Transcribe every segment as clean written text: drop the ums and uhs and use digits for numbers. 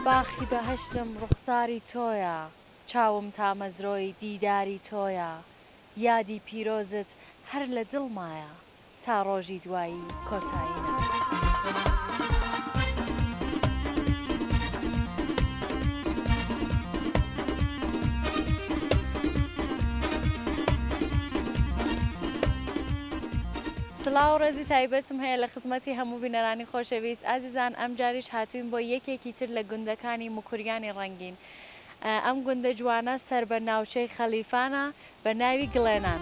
باخی بەهەشتم ڕوخساری تۆیە چاوم تا مەزرۆی دیداری تۆیە یادی پیرۆزت هەر لە دڵمایە تا ڕۆژی دوایی کۆتایینە. سڵاو ڕێزی تایبەتم هەیە لە خزمەتی هەموو بینەرانی خۆشەویست ئازیزان ئەم جاریش هاتووین بۆ یەکێکی تر لە گوندەکانی موکوریانی ڕەنگین. ئەم گوندە جوانە سەر بە ناوچەی خەلیفانە بە ناوی گڵێنان.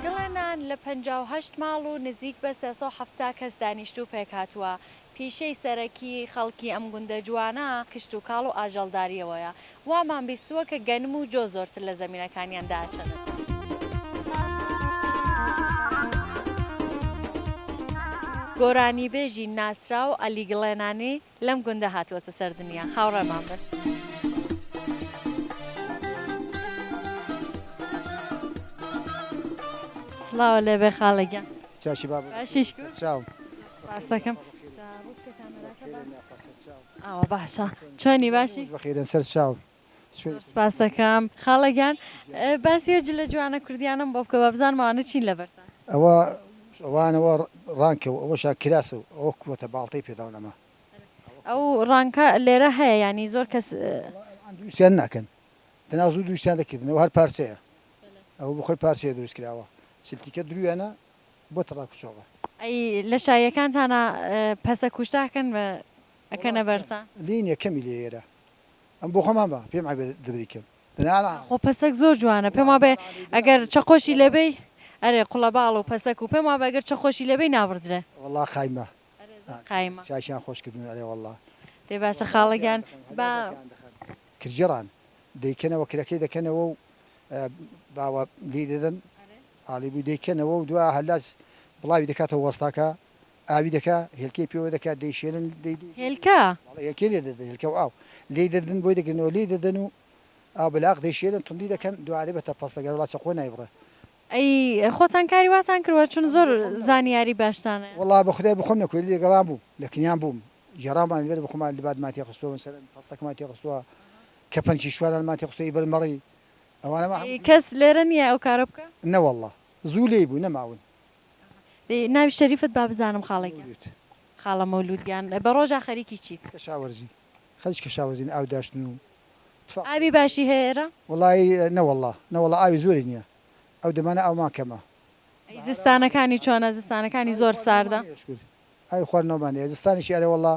گڵێنان لە 58 ماڵ و نزیک بە 370 کەس دانیشتوو پێک هاتووە. پیشەی سەرەکی خەڵکی ئەم گوندە جوانە کشت و کاڵ و ئاژەڵداریەوەیە. وامان بیستووە کە گەنم و جۆ زۆرتر لە زەمینەکانیان داچنن. گۆرانی بێژی ناسرا و ئەلی گڵێنانی لەم گوندە هاتووەتە سەر دنیا. هاوڕێمان بن. سڵاوە لێبێ خاڵێکیان. چاشی بابا. باشیش کرد؟ چاو. باس دەکەم. ئەوە باشە. چۆنی باشی؟ بەخێرن سەر چاو. سپاس دەکەم. خاڵێکیان باسی ئەو جلە جوانە کوردیانم بۆ بکە بەبزانمەوانە چین لەبەرتان؟ ئەوانەوە ڕانکەوە ئەوەشا کراسە و ئەوە کووەتە باڵتەی پێداڵەمە. ئەو ڕانکە لێرە هەیە ینی زۆر کەس دووسیان ناکەن. دەنا زوو دووسیان دەکردنەوە هەر پارچەیە. ئەوە بخۆی پارچەیە دروست کراوە. چلتیکە درویانە بۆ تەڕاکوچۆوە. ئەی لە شایەکانتانە پەسە کوشتاکەن بە ئەکەنە بەرچان؟ لین یەکەمی لێرە. ئەم بۆ خۆمان بە پێم دەبریکەم. خۆ پەسەک زۆر جوانە پێم وابێ ئەگەر چەقۆشی لەبەی ئەرێ قوڵە باڵ و پەسەک و پێم وابێ ئەگەر چەخۆشی لەبەی نابردرێ. وەڵڵا قایمە. قایمە. چاشیان خۆشکردن ئەرێ وەڵڵا. دێ باشە خاڵەکیان بە کرجێڕان دەیکەنەوە کرەکەی دەکەنەوە و باوە لی دەدەن ئاڵیبوو دەیکەنەوە و دوای هەلاس بڵاوی دەکاتەوە وەستاکە ئاوی دەکا هێلکەی پێوە دەکات دەیشێنن هێلکە هێلکە لێ دەدەن هێلکە و ئاو لێ دەدەن بۆی دەگرنەوە لێ دەدەن و ئاو بەلاق دەیشێنن توندی دەکەن دوعادێ بەتە پەستەگەر وڵات چەقۆ نایبڕێ. ئەی خۆتان کاری واتان کردوە چون زۆر زانیاری باشتانە. وەڵا بە خودای بخۆم نەکوێت لێگەڵام بوو لە کنیان بووم جێڕامان لێرە بخۆمان لەبات تێ خستووە مەسەلەن پەستەکەمان تێ خستووە کەپەنکی شوانان تێ خستووە بەرمەڕی ئەوانە کەس لێرە نییە ئەو کارە بکە؟ نەوەڵڵا زوو لێی بوو نەماون. ناوی شەریفت با بزانم خاڵێکی خاڵە مەولودگیان بە ڕۆژە خەریکی چیت؟ کەشاوەرزی خەریک کەشاوەرزین ئاو داشتن و ئاوی باشی هەیەرە؟ وڵی نەوەڵڵا ئاوی زۆری نییە ئەو دەمانە ئەومان کەمە. زستانەکانی چۆنە زستانەکانی زۆر ساردە؟ ئای خواردنەوەمانەیە زستانیشی ئەرێ وەڵڵا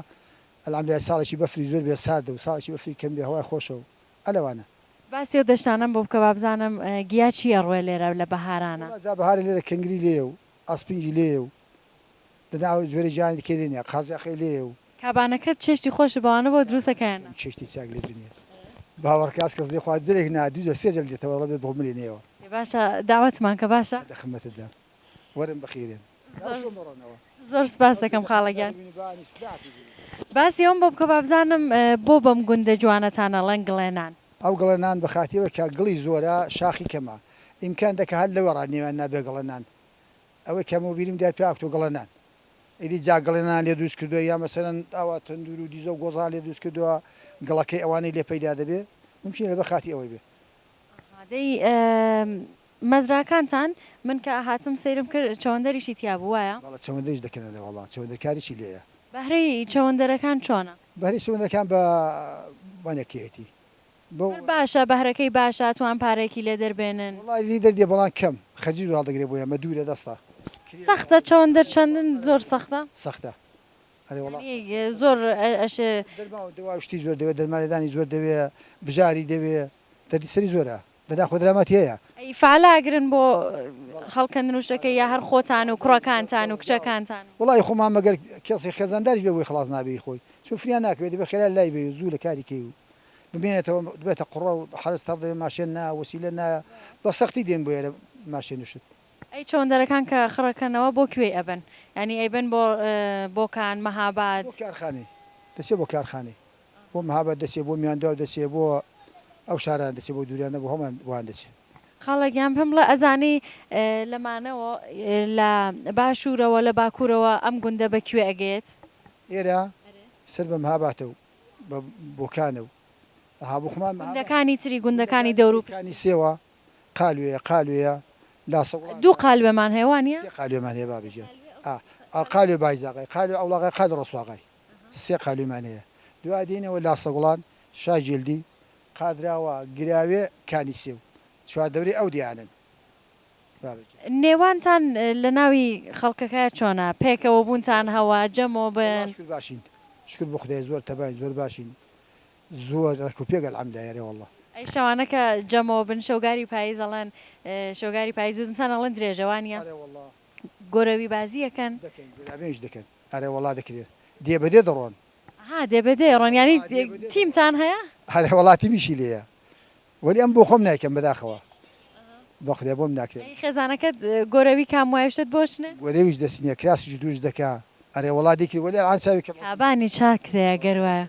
ئەلحەمدولیلا ساڵێکی بەفری زۆر بێ ساردە و ساڵێکی بەفری کەم بێ هەوای خۆشەوە ئەلەوانە. باسی و دەشتانم بۆ بکە با بزانم گیا چییە ڕوێ لێرە لە بەهارانە؟ بەهارە لێرە کەنگری لێ و ئاسپنجی لێ و دەدا جوێری جانی کێنە قازیاخی لێ و کابانەکەت چێشتی خۆشە بەوانە بۆ دروستەکەیان چێشتی چاک لێ دنیا باوەڕکاس کەس لێ خوا درێک نادووزە سێجل دێتەوە ڕێت بۆ ملێنەوە. باشە داوەتمان کە باشە دەخمەتدا وەرم بەخیرێن زۆر سپاس دەکەم خاڵەگیان. باسی ئەوم بۆ بکە با بزانم بۆ بەم گوندە جوانەتانەڵەن گڵێنان. ئەو گڵێنان بەخاتیەوە کە گڵی زۆرە شاخی کەمە ئیمکان دەکە هەر لەوە ڕانێوان نابێ گڵێنان ئەوەی کەم و بیرم دار پێ و گڵێنان ئیدی جا گڵێنان لێ دروست کردووە یا مەسەرەن ئاوا تەندور و دیزە و گۆزان لێ دروست کردووە گڵەکەی ئەوانەی لێ پەیدا دەبێ ممکنە بە خاتی ئەوەی بێ. دەی مەزراکانتان من کە هاتم سەیرم کرد چەوەندەریشی تیا بوو وایە؟ چەوەندەریش دەکەنە وەڵا چەوەندەرکاریشی لێیە. بەهرەی چەوەندەرەکان چۆنە؟ بەهرەی چەوەندەرەکان بە بانەکێتی باشە بەهرەکەی باشە توان پارێکی لێ دەربێنن. وڵای لی دەردێ بەڵام کەم خەجی دوڵ دەگرێت بۆ ئەمە دوورە دەستا سەختە چەوەندەر چەندن زۆر سەختە؟ سەختە زۆر شتی زۆر دەوێت دەرمانێدانی زۆر دەوێت بژاری دەوێت دەردیسەری زۆرە دەدا خۆدرامەت هەیە. ئەی فعالاگرن بۆ هەڵکەندن وشتەکەی یا هەر خۆتان و کوڕەکانتان و کچەکانتان. وڵی خۆمان مەگەر کەسی خێزانداریش بێ بۆی خلاص نابێ خۆی سوفریان ناکەوێت بە خێرا لای بێ زوو لە کاریکەی و ببێنێتەوە بێتە قوڕە و حرس تەڕ دەبێت ماشێن نا وەسیلە نایە بە سەختی دێن بۆ ێرە ماشێنشت. ئەی چەوەندەرەکان کە خڕەکەنەوە بۆ کوێ ئەبن ینی ئەیبن بۆکان مەهاباد کارخانەی دەچێت بۆ کارخانەی بۆ مەهاباد دەچێت بۆ میاندوا دەچێت بۆ ئەو شاران دەچێت بۆ دوورانە بۆ هەمان وان دەچێت خاڵەگیان پێم بڵێ ئەزانی لەمانەوە لە باشوورەوە لە باکوورەوە ئەم گوندە بەکوێ ئەگەیت؟ ئێرە سەر بەم هاباتە و بۆکانە و هابووخمان گوندەکانی تری گوندەکانی دەور و کانی سێوە قالوێە لاسەوڵ دوو قالوێمان هێوانە؟ سێ قالوێمان هەیە بابیجێ قالوێ بایزاقی قالوێ ئەوڵاقی قال ڕۆسواقی سێ قالوێمان هەیە دوای دێنەوە لاسەگوڵان شاجلدی قادراوە گراوێ کانی سێو چوار دەوری ئەو دیانن نێوانتان لە ناوی خەڵکەکە چۆنە پێکەوە بوونتان هەوا جەمەوە بن باشین شکر بۆ خدای زۆر تەبای زۆر باشین زۆر ڕکوپێگەل ئەمدایێ وڵڵە ئەی شەوانەکە جەمەوە بن شەوگاری پاییز ئەڵەن شەوگاری پاییزوزمتان ئەڵەن درێژەوانە گۆرەوی بازیەکەن دەکەن دەکەن ئەرێ وڵا دەکرێت دێ بەدێ دەڕۆن ها دێبێدێ ڕۆنیانی تیمتان هەیە؟ هەرێ وڵاتی میشی لێیە وەلی ئەم بۆ خۆم نایکەم بەداخەوە بە خدای بۆم ناکرێت خێزانەکەت گۆرەوی کام وایە شتت بۆشنە؟ وەرێویش دەستنیە کراسیش دووش دەکا ئەرێ وڵاتێکی وەلی ئەعانساوی کە کابانی چاکتەیە گەروایە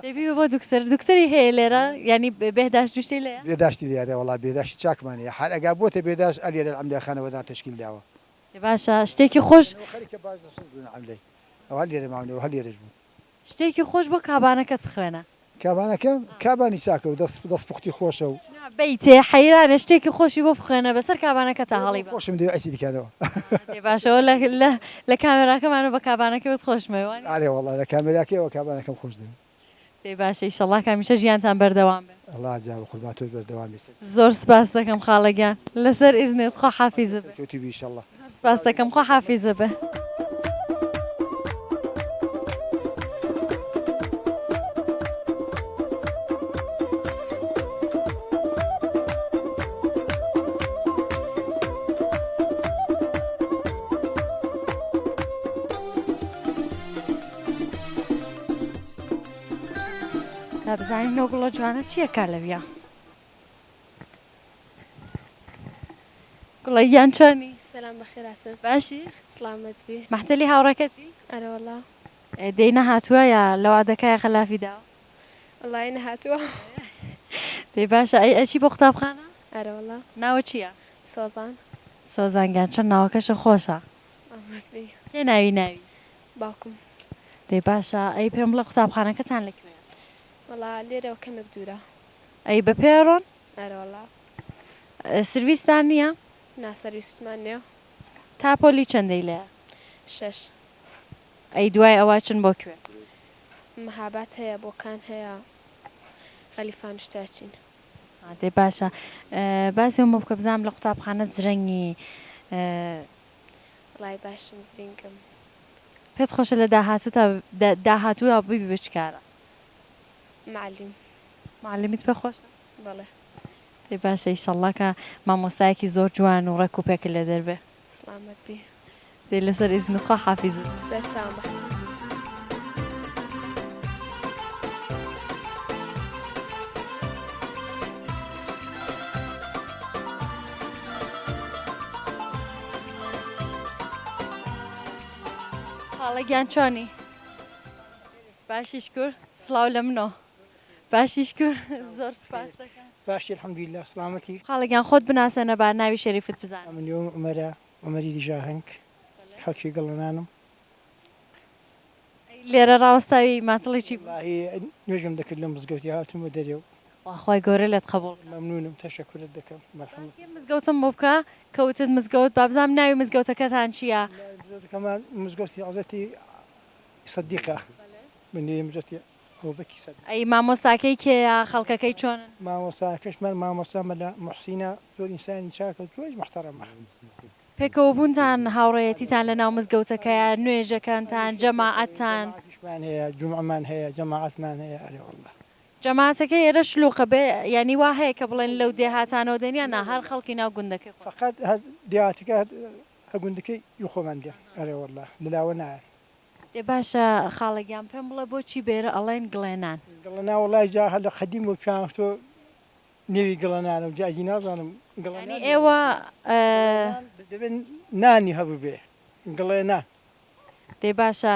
دەبی بۆ دوکتەری هەیە لێرە ینی بێداش دوشتی لێ بێداشتی لێرە وڵا بێداشتی چاکمانەیە هەر ئەگا بۆتە بێداش ئەلێرە ئەمداخانەوەدا تشکیل داوە باشە شتێکی خۆش ئەو هەر لێرە ماونەوە هەر لێرەش بوو شتێکی خۆش بۆ کابانەکەت بخوێنە کابانەکەم کابانی چاکە و دەست پوختی خۆشە و بیتێ حەیرانە شتێکی خۆشی بۆ بخوێنە بەسەر کابانەکە تا هەڵی خۆشم دەوێت ئەسی دیکارەوە باشەوە لە کامێراکەمانە بە کابانەکەوت خۆشمەوە ئارێ وڵا لە کامێراکەوە کابانەکەم خۆش دەوێت دەی باشە ئیشەڵڵا کامیشە ژیانتان بەردەوام بێ الله جا بە قوربان تۆ بەردەوام بێت زۆر سپاس دەکەم خاڵەگیان لەسەر ئیزنێت خۆ حافیزە بێ کەوتی بیشەڵڵا سپاس دەکەم خۆ حافیزە بێ تا بزانینەوە گوڵە جوانە چییە کار لەویە گوڵە یان چۆنی سلام بەخێراتن باشی سلامت بی مەحتەلی هاوڕەکەتی ئەرە وەڵا دەی نەهاتووە یا لەوادەکەی خەلافی داوە وڵای نەهاتووە دەی باشە ئەی ئەچی بۆ قوتابخانە ئەرە وەڵا ناوە چییە سۆزان سۆزانگیان چەند ناوەکەشە خۆشە سلامت بی پێ ناوی ناوی باوکم دەی باشە ئەی پێم بڵێ قوتابخانەکەتان لەکوێ وەڵا لێرەوە کەمێک دوورە ئەی بە پێڕۆن ئەرە وەڵا سرویستان نییە ناسەرویستمان نێو تاپۆلی چەندەی لەیە 6 ئەی دوای ئەوە چن بۆ کوێ مەهابات هەیە بۆکان هەیە غەلیفان شتاچین دەی باشە باسی ومە بکە بزانم لە قوتابخانە زرەنگی وڵای باشم زرینگم پێت خۆشە لە داهاتووە ببی بچکارە معلم معلمیت پێ خۆشە بەڵێ دەی باشە ئیشەڵڵا کە مامۆستایەکی زۆر جوان و ڕێک و پێک لە دەربێ سلامت بی دەی لەسەر ئیزنخوا حافیزت سەر چاوم بە خاڵەگیان چۆنی باشی شکر سڵاو لە منۆ باشی شکر زۆر سپاس دەکەم باشی الحەمدولیلا سلامەتی خاڵەگیان خۆت بناسەنە با ناوی شەریفت بزانم منیۆ ئەمەری دیژاهنگ خەڵکی گەڵەنانم لێرە ڕاوەستاوی ماتڵێکی والله نوێژم دەکرد لە مزگەوتی هاتوومە دەرێ و واخوای گەورە لێت قبول مەمنونم تەشەکرت دەکەم مەرحەمەت مزگەوتم بۆ بکە کەوتت مزگەوت بابزام ناوی مزگەوتەکەتان چییە كمان مزگەوتی عزەتی سەدیقە منێ مزەتی ئەوبەکی سەد ئەی مامۆستاکەی کێیە خەڵکەکەی چۆنن مامۆستاکەشمان مامۆستا لە محسینە زۆر ئینسانی چاکە زۆر محتەرەمە پێکەوە بوونتان هاوڕێیەتیتان لە ناو مزگەوتەکەیە نوێژەکانتان جەماعەتتان مان هەیە جومعمان هەیە جەماعەتمان هەیە ئەرێ وەڵڵا جەماعەتەکە ئێرە شلوقە بێ ینی وا هەیە کە بڵێن لەو دێهاتانەوە دەنیانە هەر خەڵکی ناو گوندەکەی فقط دیاتەکە هەگوندەکەی یخۆمەندێ ئەرێ وەڵڵا لەلاوە نایە دێ باشە خاڵەگیان پێم بڵێ بۆچی بێرە ئەڵێن گڵێنان گڵەنا وڵای جا هەر لە قەدیم و پیان تۆ نێوی گڵەنانم جاجی نازانم ینی ئێوە دەبێن نانی هەبوو بێ گڵێنا دێ باشە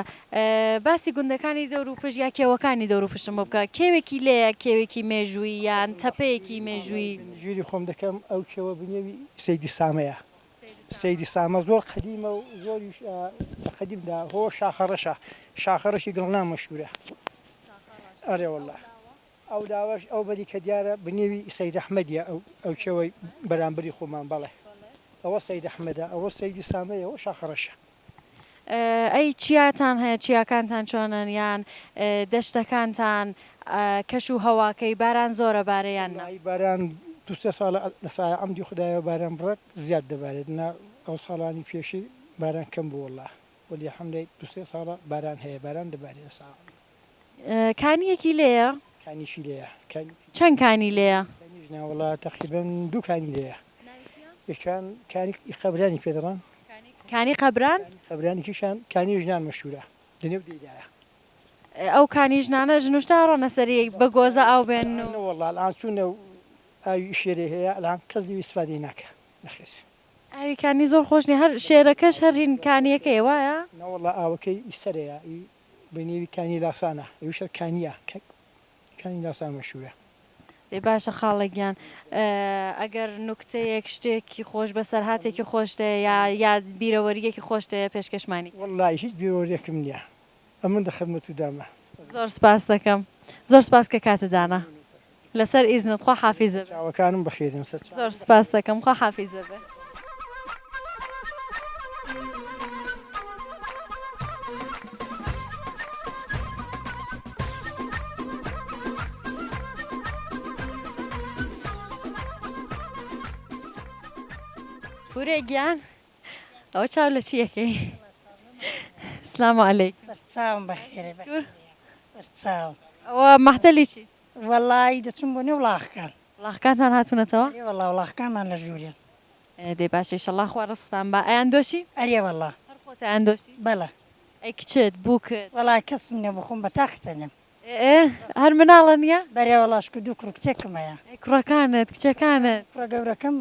باسی گوندەکانی دەور و پشت یا کێوەکانی دەور و پشتم بۆ بکە کێوێکی لێیە کێوێکی مێژووی یان تەپەیەکی مێژووی ژووری خۆم دەکەم ئەو کێوە بنێوی سەیدی سامەیە سەیدی سامە زۆر قەدیمە و زۆری قەدیمدا هۆ شاخەڕەشە شاخەڕەشی گڵنا مەشهورە ئەرێ وەڵڵا ئەو داواش ئەو بەری کە دیارە بنێوی سەید ئەحمەدیە ئەو کێوەی بەرامبەری خۆمان بەڵێ ئەوە سەید ئەحمەدە ئەوە سەیدی سامەیە ئەوە شاخەڕەشە ئەی چیاتان هەیە چیاکانتان چۆنن یان دەشتەکانتان کەش و هەواکەی باران زۆرە بارەیان باران دو سێ ساڵە لەسایە ئەمدی خدایە باران بڕێک زیاد دەبارێت ئەو ساڵانی پێشی باران کەم بوو وەڵڵا وەلی حەمدەی دو سێ ساڵە باران هەیە باران دەبارێت ساڵ کانیەکی لێیە کانیشی لێیە چەند کانی لێیە وڵا تقریبن دوو کانی لێیە یەکان کانی قەبرانی پێدەڕان کانی قەبران قەبرانێکیشان کانی ژنان مەشهورە دنێو دەیدایە ئەو کانی ژنانە ژنوشتا ڕۆنە سەری بە گۆزە ئاو بێن و وەڵڵا ئەلان چوونە و ئاوی شێرێ هەیە ئەلان کەس لێوی استفادەی ناکە نەخێس ئاویکانی زۆر خۆشنی هەر شێرەکەش هەرین کانیەکەی وایە نەوەڵڵا ئاوەکەی ئیسەرەیە بنێوی کانی لاسانە ئەویشە کانیە کانی لاسان مەشهورە دێ باشە خاڵێکیان ئەگەر نوکتەیەک شتێکی خۆش بەسەر هاتێکی خۆشتەیە یا بیرەوەریەکی خۆشتەیە پێشکەشمانی وەڵڵای هیچ بیرۆریەکم نییە ئەمن دەخەمە تو دامە زۆر سپاس دەکەم زۆر سپاس کە کاتدانا لەسەر ئیزنت خوا حافیزە بێ چاوەکانم بەخێرم زۆر سپاس دەکەم خوا حافیزە بێ پورێگیان ئەوە چاو لە چیەکەی سلام عەلیک سەرچاوم بەخێرێ سەرچاو ئەوە مەحتەلی چی وەڵی دەچم بۆ نێ وڵاغەکان وڵاغەکانتان هاتوونەتەوە وەڵا وڵاغەکانمان لە ژوورێن دێ باشە ئیشەڵڵا خوا ڕستتان بە ئەیان دۆشی ئەرێ وەڵا هەر خۆت ئەیان دۆشی بەڵە ئەی کچت بووکت وەڵای کەسم نێ بخۆم بە تاختەنم هەر مناڵە نییە بەرێ وەڵاشک دوو کوڕ کچێکم هەیە ئەی کوڕەکانت کچەکانت کوڕە گەورەکەم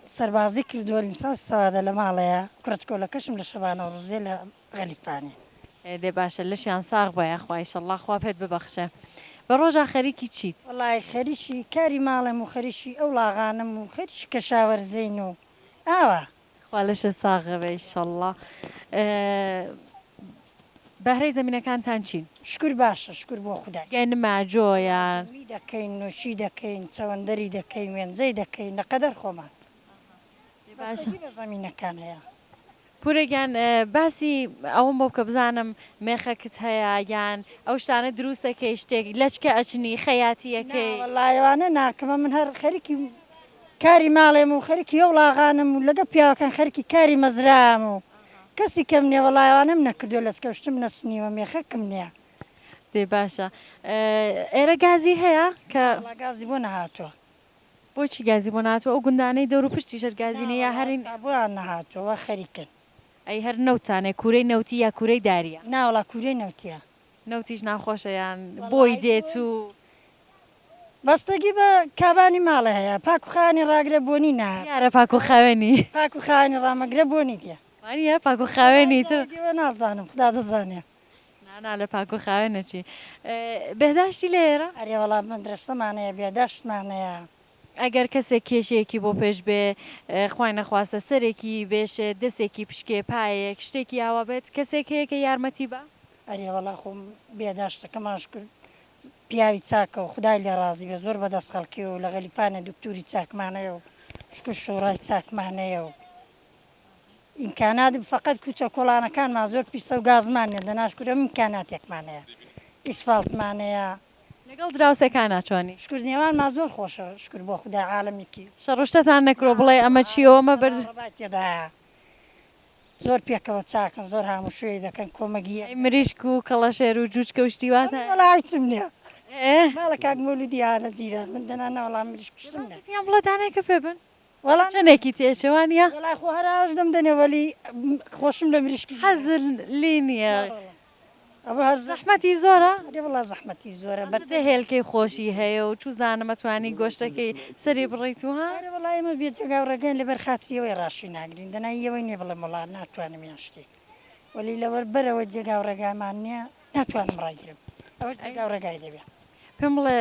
سەربازی کردووە لیسانس سەوادە لە ماڵەیە کوڕچکۆلەکەشم لە شەبانە ڕوزێ لە غەلیفانی دێ باشە لەشیان ساغ بە یاخوا ئیشەڵڵا خوا پێت ببەخشە بە ڕۆژا خەریکی چیت وەڵای خەریکی کاری ماڵم و خەریکی ئەو لاغانم و خەریکی کەشاوەرزەین و ئاوا خوا لەشە ساغە بە ئیشەڵڵا بەهرەی زەمینەکانتان چین شکر باشە شکر بۆ خودای گەنماجۆیان وی دەکەین نوۆشی دەکەین چەوەندەری دەکەین وێنجەی دەکەین لەقەدەر خۆمان باشە بە زەمینەکان هەیە پورێگیان باسی ئەوم بۆ بکە بزانم مێخەکت هەیە یان ئەو شتانە دروستەکەی شتێک لەچکە ئەچنی خەیاتیەکەی لایوانە ناکەمە من هەر خەریکی کاری ماڵێم و خەریکی ئەو لاغانم و لەگە پیاوەکان خەرکی کاری مەزرام و کەسی کەم نییە وەڵایوانم نەکردو لەسکەشتم نەسنیوە مێخەکەم نییە دێ باشە ئێرە گازی هەیە کە گازی بۆ نەهاتووە بۆچی گازی بۆ ناتوە ئەو گوندانەی دەور و پشتی شەر گازینە یا هەرین بۆیان نەهاتوەوە خەریکن ئەی هەر نەوتانێ کوورەی نەوتی یا کوورەی داریە ناوڵا کوورەی نەوتیە نەوتیش ناخۆشە یان بۆی دێت و بەستگی بە کابانی ماڵە هەیە پاکوخانی ڕاگرە بۆنی نا یارە پاک و خاوێنی پاکوخانی ڕامەگرە بۆنی دیە وانە پاک و خاوێنی تر نازانم خدا دەزانێ نانا لە پاک و خاوێنەچی بەهداشتی لێرە ئەرێ وەڵام من درەسەمانەیە بێداشتمانەیە ئەگەر کەسێک کێشەیەکی بۆ پێش بێ خوای نەخواستە سەرێکی بێشێ دەستێکی پشکێ پایەک شتێکی ئاوا بێت کەسێک هەیە کە یارمەتی بە ئەرێ وەڵا خۆم بێداشتەکەماش کرد پیاوی چاکە و خدای لێ ڕازی بێ زۆر بەدەست خەڵکی و لە غەلیفانە دکتوری چاکمانەیە و شکر شۆڕای چاکمانەیە و ئیمکاناتی فقط کوچە کۆڵانەکانمان زۆر پیسە و گازمانێ دەناشکرە ئیمکاناتێکمانەیە ئیسفالتمانەیە لەگەڵ دراوسەکان ناچوانی شکر نێوانمان زۆر خۆشە شکر بۆ خودای عالەمێکی شەڕشتتان نەکرۆ بڵێ ئەمە چیەوەمە بەر تێدایە زۆر پێکەوە چاکن زۆر هەموو شوێی دەکەن کۆمەگیە مریشک و کەڵەشێر و جوچکە و شتیواتە وەڵایتم نییە ماڵە کاک مۆلی دیارە جیرە من دەنا وەڵام مریشکشتم نە پێیان بڵە دانێکە پێ بن وەڵام چەندێکی تێچەوانە وەڵای خۆ هەراش دەم دەنێ وەلی خۆشم لە مریشکی حەزر لی نییە ئەوە هەر زەحمەتی زۆرە وڵا زەحمەتی زۆرە بەدە هێلکەی خۆشی هەیە و چوو زانە مەتوانی گۆشتەکەی سەری بڕیت و ها وڵای ئمە بێجێگا و ڕێگەن لەبەر خاتریەوەی ڕاشی ناگرین دەنایەوەی نێ بڵێ مەڵا ناتوانم یان شتێک وەلی لەوە بەرەوە جێگا و ڕێگامان نییە ناتوانم ڕاگرم ئەوە جێگا و ڕێگای دەبێت. پێم بڵێ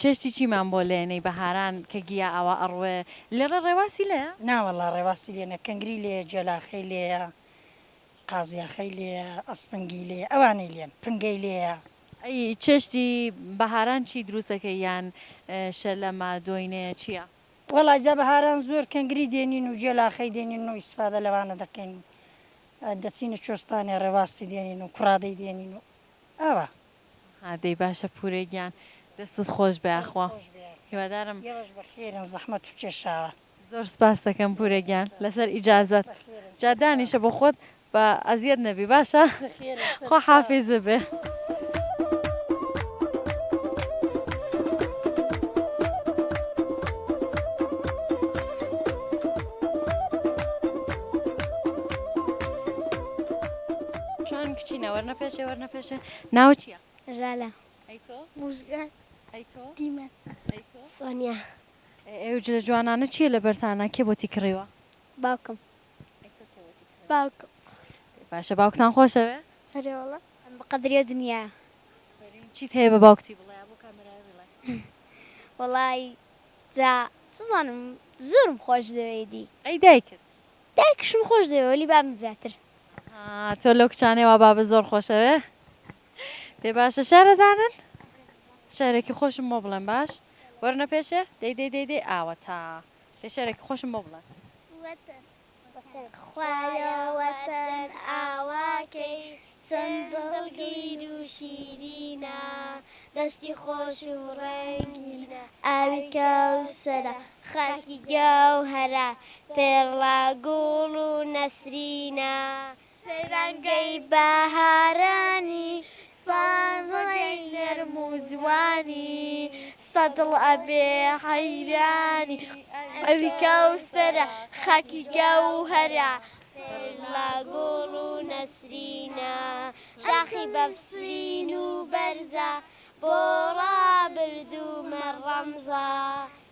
چێشتی چیمان بۆ لێنەی بەهاران کە گیا ئەوە ئەڕوێ لێرە ڕێواسی لێە؟ ناوەڵا ڕێواستی لێنە کەنگری لێ جێلاخەی لێە قازیاخەی لێە ئەسپنگی لێ ئەوانەی لێن پنگەی لێە. ئەی چێشتی بەهاران چی دروستەکەی یان شەلەما دۆینەیە چییە؟ وەڵا جا بەهاران زۆر کەنگری دێنین و جێلاخەی دێنین و ئیسفادە لەوانە دەکەین دەچینە چۆستانی ڕێواستی دێنین و کوڕادەی دێنین و ئەوە ئادەی باشە پورێگیان دەستت خۆش بەیاخوا هیوادارم یەوەش بەخێرن زەحمەت و کێشاوە. زۆر سپاس دەکەم پورێگیان لەسەر ئیجازەت جا دانیشە بۆ خۆت بە ئەزیەت نەبی باشە خۆ حافیزە بێ. چۆن کچینە وەرنە پێشێ وەرنە پێشێ ناو چییە؟ ژالە ئەی تۆ موژگان ئەی تۆ دیمەن ئەی تۆ سۆنیا ئێوە لە جوانانە چییە لە بەرتانە کێ بۆتی کڕیوە؟ باوکم باوکم باشە باوکتان خۆشەوێ؟ هەرێوەڵە ئەم بەقەدرێ دنیا چیت هەیە بە باوکتی بڵێ بۆ کامێرای بڵێ. وەڵی جا توزانم زۆرم خۆش دەوێتی ئەی دایکت دایکشم خۆش دەوێ وەلی بام زیاتر تۆ لەو کچانەوە بابە زۆر خۆشەوێ دێ باشە شارەزانن شارێکی خۆشم بۆ بڵێن باش وەرنە پێشێ دەی ئاوە تا دێ شارێکی خۆشم بۆ بڵێن. خوایە وەتەن ئاواکەی چەند دڵگیر و شیرینە دەشتی خۆش و ڕەنگینە ئاوی کەوسەرە خاکی گەوهەرە پێڕڵا گوڵ و نەسرینە سەیرانگەی بەهارانی سازڵی نەرم و جوانی سەدڵ ئەبێ حەیرانی ئەوی کەوسەرە خاکی گەوهەرە پێڕڵا گوڵ و نەسرینە شاخی بەفرین و بەرزە بۆ ڕابردوومە ڕەمزە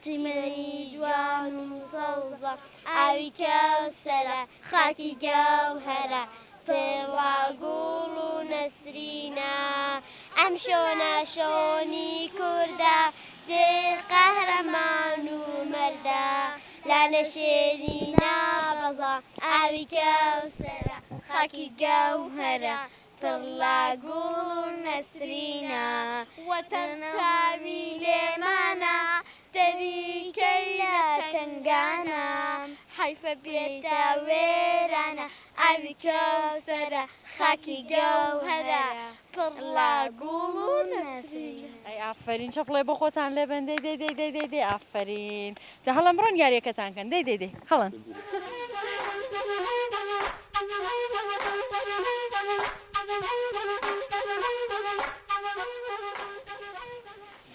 تیمەنی جوان و سەوزە ئاوی کەوسەرە خاکی گەوهەرە پێڕڵا گوڵ و نەسرینە ئەم شۆنە شۆنی کووردە دێ قەهرەمان و مەردە لانە شێری نابەزە ئاوی کەوسەرە خاکی گەوهەرە پڕڵا گوڵ و نەسرینە وەتەن چاوی لێمانە دەریکەی لە تنگانە حیفە بێتە وێرانە ئاوی کەوسەرە خاکی گەوهەرە پڕڵا گوڵ و نەسرینە. ئەی ئافرین چەپڵێ بۆ خۆتان لێ بن دەی ئافرین جا هەڵم بڕۆن یاریەکەتان کەن دەی هەڵن.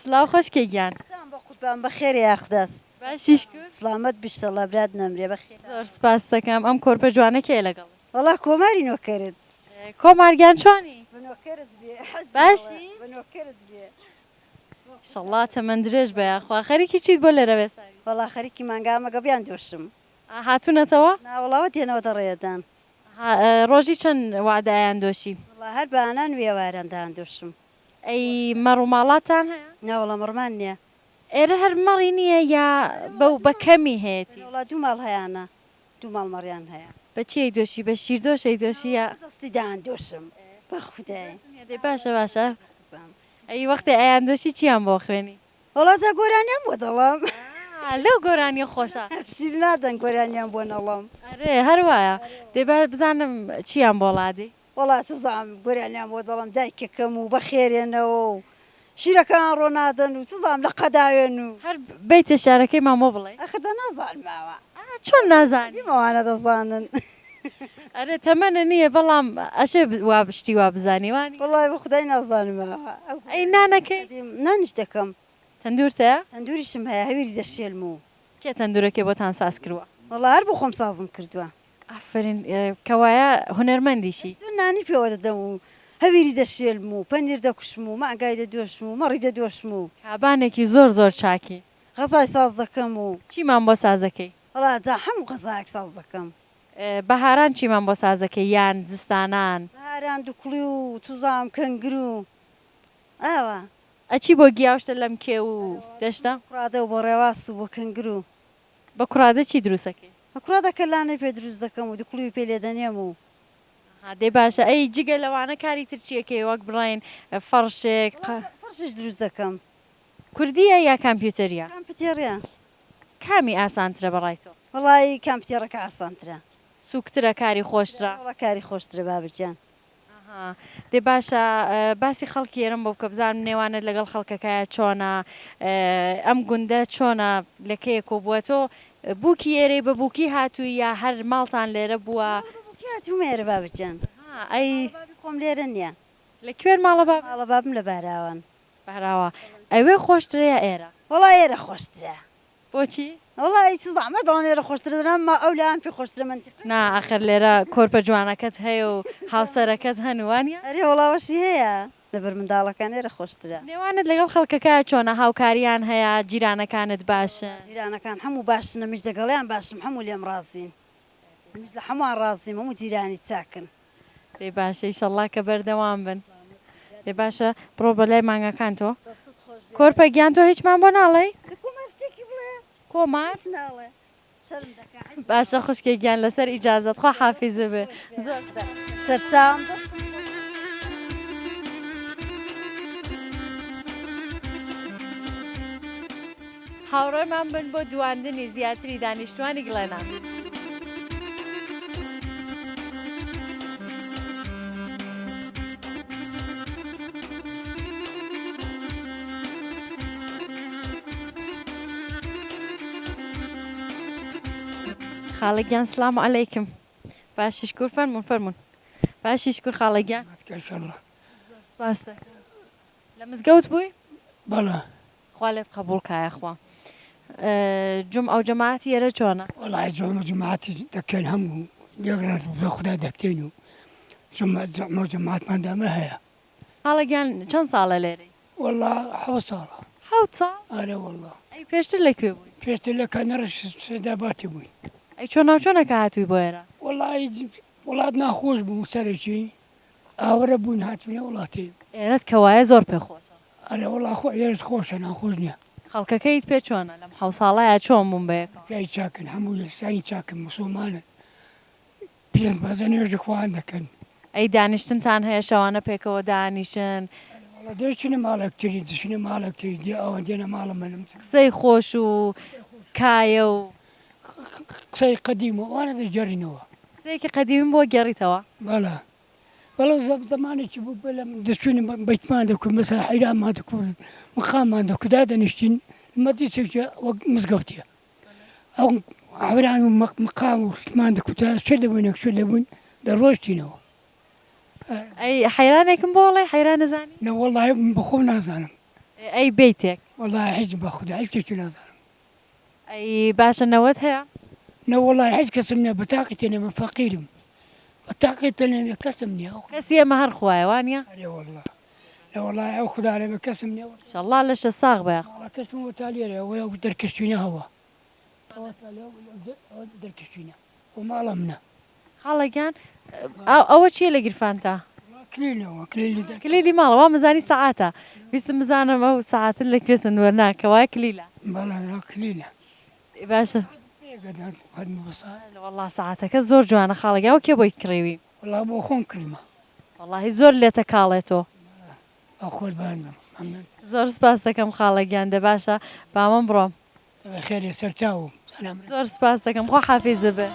سلااو خۆشکێ گیان بە قوتبان بەخێر یاخدەست باشیش کرد سلامت بیشتەڵە برات نەمرێ بەخێر زۆر سپاس دەکەم ئەم کۆرپە جوانەکەی لەگەڵ وەڵا کۆماری نۆکەرت کۆمارگیان چۆنی بنۆکەرت بێ باشی؟ بنۆکەرت بێ شەڵڵا تەمەند درێژ بەیە خوا خەریکی چیت بۆ لێرە بێساری وەڵا خەریکی مانگامەگە بیان دۆشم هاتوونەتەوە ناوەڵاوە تێنەوەتە ڕێدان ڕۆژی چەند وادایان دۆشی وڵا هەر بەانان وێوارەندان دۆشم ئەی مەڕ و ماڵاتان هەیە ناوەڵە مڕمان نییە ئێرە هەر مەڕی نییە یا بەو بە کەمی هەیەی وڵا دوو ماڵ هەیەە دوو ماڵ مەڕیان هەیە بەچی دۆشی بە شیردۆشەی دۆشی یا دەستی دان دۆشم بە خودای دەی باشە ئەی وەختی ئەیان دۆشی چیان بۆ خوێنی وڵا جا گۆرانیان بۆ دەڵام لەو گۆرانی خۆشە سیر نادەن گۆرانیان بۆ نەڵام ئەرێ هەروایە دەی بزانم چیان بۆ ڵادی وڵا سوزام گۆرانیان بۆ دەڵام دایکەکەم و بەخێرێنەوە و شیرەکان ڕۆنادەن و سوزام لە قەداوێن و هەر بیتە شارەکەی مامۆ بڵێ ئەخدا نازانماوە چۆن نازانی دیمەوانە دەزانن ئەرێ تەمەنە نییە بەڵام ئەشێ وا بشتی وا بزانیوانی وڵای بە خدای نازانمەوە ئەی نانەکەی نانیش دەکەم تەندورتەیە تەندوریشم هەیە هەویری دەشێلم و کێ تەندورەکەی بۆتان ساز کردووە وڵا هەر بۆ خۆم سازم کردووە ئافرین کەوایە هونەرمەندیشی چون نانی پێوە دەدەم و هەویری دەشێلم و پەنیر دەکوشم و ماگای دەدۆشم و مەڕی دەدۆشم و کابانێکی زۆر چاکی غەزای ساز دەکەم و چیمان بۆ سازەکەی وڵا جا هەموو غەزایەک ساز دەکەم بەهاران چیمان بۆ سازەکە یان زستانان هاران دوکڵی و توزام کەنگر و ئاوە ئەچی بۆ گیاوشتە لەم کێ و دەشتا کوڕادە و بۆ ڕێواس و بۆ کەنگر و بە کوڕادە چی دروستەکەی کوڕادەکە لانەی پێ دروست دەکەم و دوکڵی پێ لێ دەنێم و دێ باشە ئەی جگە لەوانە کاری ترچیەکەی وەک بڵێن فەرشێک فەرشش دروست دەکەم کوردیە یا کامپیوتەریە کامپیوتەریە کامی ئاسانترە بەڕای تۆ وڵی کامپیوتەرەکە ئاسانترە سوکترە کاری خۆشترە وڵا کاری خۆشترە بابرجان دێ باشە باسی خەڵکی ئێرم بۆ بکە بزانم نێوانت لەگەڵ خەڵکەکەیە چۆنە ئەم گوندە چۆنە لەکەیە کۆبووە تۆ بووکی ئێرەی بە بووکی هاتووی یا هەر ماڵتان لێرە بووە مێرە بابرجان ئەی خۆم لێرە نییە لە کوێن ماڵە باب ماڵە بابم لە باراوان بەراوە ئەوێ خۆشترە یا ئێرە وڵای ئێرە خۆشترە بۆچی؟ وڵی تو زەحمە دڵان لێرە خۆشترە دەرم ما ئەو لایەن پێ خۆشترە من نا ئاخر لێرە کۆرپە جوانەکەت هەیە و هاوسەرەکەت هەنووانە ئەرێ وڵاوەشی هەیە لەبەر منداڵەکان ئێرە خۆشترە نێوانت لەگەڵ خەڵکەکە چۆنە هاوکاریان هەیە جیرانەکانت باشن جیرانەکان هەموو باشنە میش دەگەڵیان باشم هەموو لێم ڕازین میش لە هەمووان ڕازیم هەموو جیرانی چاکن دێ باشە ئیشەڵڵا کە بەردەوام بن دێ باشە بڕۆ بەلای مانگەکان تۆ کۆرپە گیان تۆ هیچمان بۆ ناڵێ کۆمەستێکی بڵێ کۆمات ناڵێ شەرم دەکات باشە خوشکێک گیان لەسەر ئیجازەت خوا حافیزە بێ زۆر سەرچاوم هاوڕێمان بن بۆ دواندنی زیاتری دانیشتوانی گڵێنان خاڵەگیان سلام عەلەیکم باشی شکر فەرمون باشی شکر خاڵەگیان سپاس دەکەم لە مزگەوت بووی بەڵێ خوا لێت قبوڵ کایە خوا جم ئەو جەماعەتی ئێرە چۆنە وڵی زۆر جماعتی دەکەین هەموو یەکرات بە خوددا دەکەین و جماعتمان دامە هەیە خاڵەگیان چەند ساڵە لێرەی وڵا حەوت ساڵە حەوت ساڵ ئارێ وڵا ئەی پێشتر لەکوێ بووی پێشتر لە کانەرە سێداباتی بووین ئەی چۆن ناوچۆنەکە هاتووی بۆ ئێرە وڵی وڵات ناخۆش بوو سەرێکی ئاوەرە بوون هاتوونە وڵاتی ئێرەت کەوایە زۆر پێخۆشە ئەرێ وڵا خۆ ئێرت خۆشە ناخۆش نییە خەڵکەکەیت پێ چۆنە لەم حەو ساڵەیە چۆن بووم بەیەکەوە پێی چاکن هەموو لەسانی چاکن مسلمانن پێنج بەزە نوێژی خۆیان دەکەن ئەی دانیشتنتان هەیە شەوانە پێکەوە دانیشن وڵا دەچینە ماڵێکتری دچینە ماڵێکتری دی ئەوە دێنە ماڵە منم قسەی خۆش و کایە و قسەی قەدیم و ئەوانە دەجێڕینەوە قسەیەکی قەدیمم بۆ گەڕیتەوە بەڵە بەڵە زمانێکی بوو بە لە دەچوینی بەیتمان دەکوت مەسا حیرامان دەکوت مقاممان دەکودا دەنیشتین مەدرسێکی وەک مزگەوتیە ئەو عەوران و مقام و شتمان دەکوتا شێ دەبووین شێ دەبووین دەڕۆشتینەوە ئەی حەیرانێکم بۆ وڵی حەیران نەزانی نەوەڵای بەخۆم نازانم ئەی بیتێک وەڵای هیچ بە خوددا هیچ شتێکی نازانم ئەی باشە نەوەت هەیە نەوەڵای هیچ کەسم نییە بەتاقی تێنێ من فەقیرم بەتاقی تەنێ کەسم نییە کەسی ئەمە هەر خوایە وانە ئەرێ وەڵا لەوەڵای ئەو خوددارێ بە کەسم نییە ئینشەڵڵا لەشە ساغ بە کەسم وەتالێرە ئەوە دەرکەشتوینە هەوە دەرکەشتوینە و ماڵە منە خاڵەگیان ئەوە چیە لە گیرفانتە کلینەوە کلیلی ماڵەوە مزانی سەعاتە ویستم بزانم ئەو ساعتت لە کوێ سندوەرناکەوای کلیلە بەڵێ کلینە باشە هەرمە بەسا وەڵڵا ساعتەکە زۆر جوانە خاڵەگەوە کێ بۆی کڕێوی وڵا بۆ خۆم کریمە وەڵڵاهی زۆر لێتە کاڵێتۆ ئەو خۆش بانم زۆر سپاس دەکەم خاڵەگیان دە باشە بامەم بڕۆم خێری سەرچاوم زۆر سپاس دەکەم خۆ حافیزە بێ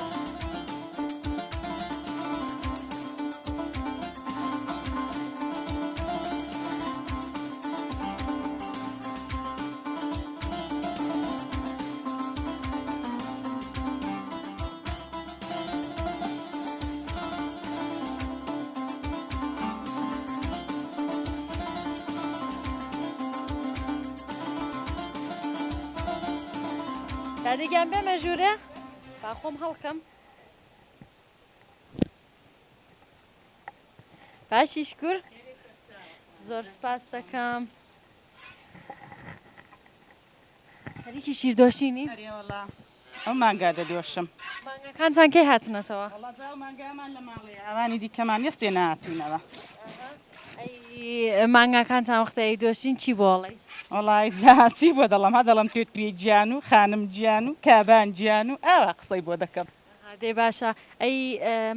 دادەگیان بێمە ژوورێ با خۆم هەڵکەم باشی شکر زۆر سپاس دەکەم خەریکی شیردۆشینی ئەو مانگا دەدۆشم مانگەکانتان کەی هاتنەتەوە؟ وڵات مانگامان لە ماڵێ ئەوانی دیکەمان نستێ نهاتوینەوە ئەی مانگاکانتان وەختەی دۆشین چی بۆڵی؟ وڵی زاچی بۆ دەڵم ها دەڵم توێت پێ گیان و خانم گیان و کابان گیان و ئاوا قسەی بۆ دەکەم دەی باشە ئەی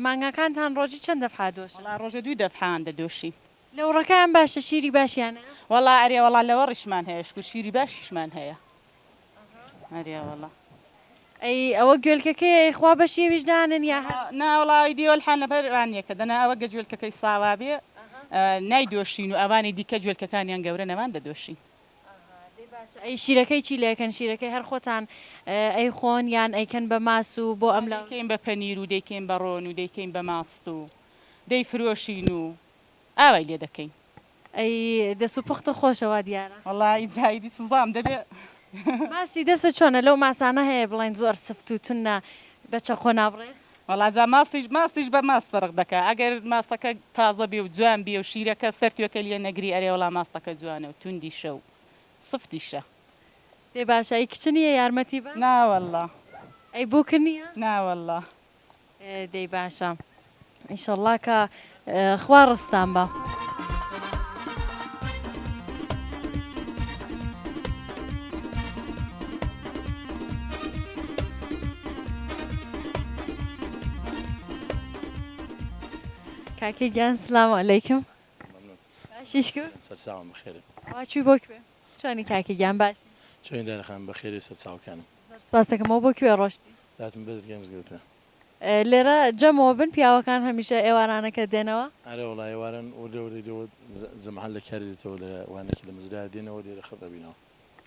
مانگاکانتان ڕۆژی چەند دەفعا دۆشن؟ وڵا ڕۆژە دوی دەفحان دەدۆشی لەوڕەکان باشە شیری باشیانە؟ وڵا ئەرێ وڵا لەوە ڕیشمان هەیە شکو شیری باشیشمان هەیە ئەرێ وڵا ئەی ئەوە گوێلکەکەی خوا بەشی ویژدانن یا ناوڵاوی دیوەلحان لەبەر ڕانیەکە دەنا ئەوە گە جوێلکەکەی ساوا بێ نایدۆشین و ئەوانی دیکە جوێلکەکانیان گەورە نەوان دەدۆشین ئەی شیرەکەی چی لەکەن شیرەکەی هەر خۆتان ئەی خۆن یان ئەیکەن بە ماس و بۆ ئەم دەکەین بە پەنیر و دەیکەین بە ڕۆن و دەیکەین بە ماست و دەیفرۆشین و ئاوای لێ دەکەین ئەی دەست و پوختە خۆشەوە دیارە وڵی جایدی سوزام دەبێ ماسی دەستە چۆنە لەو ماسانە هەیە بڵێن زۆر سفت و تونە بەچە خۆ نابڕێ وڵاجا ماستیش بە ماست فەرق دەکە ئەگەر ماستەکە تازە بێ و جوان بێ و شیرەکە سەرتوێکە لێ نەگری ئەرێ وڵا ماستەکە جوانە و توندیشە و سفتیشە دێ باشە ئەی کچنیە یارمەتی بە ناوەله ئەی بووکردنیە ناوەله دەی باشە ئینشەڵڵا کە خوا ڕستان بە کاکی گیان سلام علیکم باشیش کرد سەرچاوم بەخێرە واچوی بۆ کوێ چۆنی کاکی گیان باش چۆن دارەخان بەخێری سەرچاوکانم سپاس دەکەمەوە بۆ کوێ ڕۆشتی داتم بەدرگای مزگەوتە لێرە جەمەوە بن پیاوەکان هەمیشە ئێوارانەکە دێنەوە ئەرە وڵای وارن و لەوەی جەمەحەل لە کاری دێتەوە لە وانێکی لە مزرا دێنەوە لێرە خەڵ دەبینەوە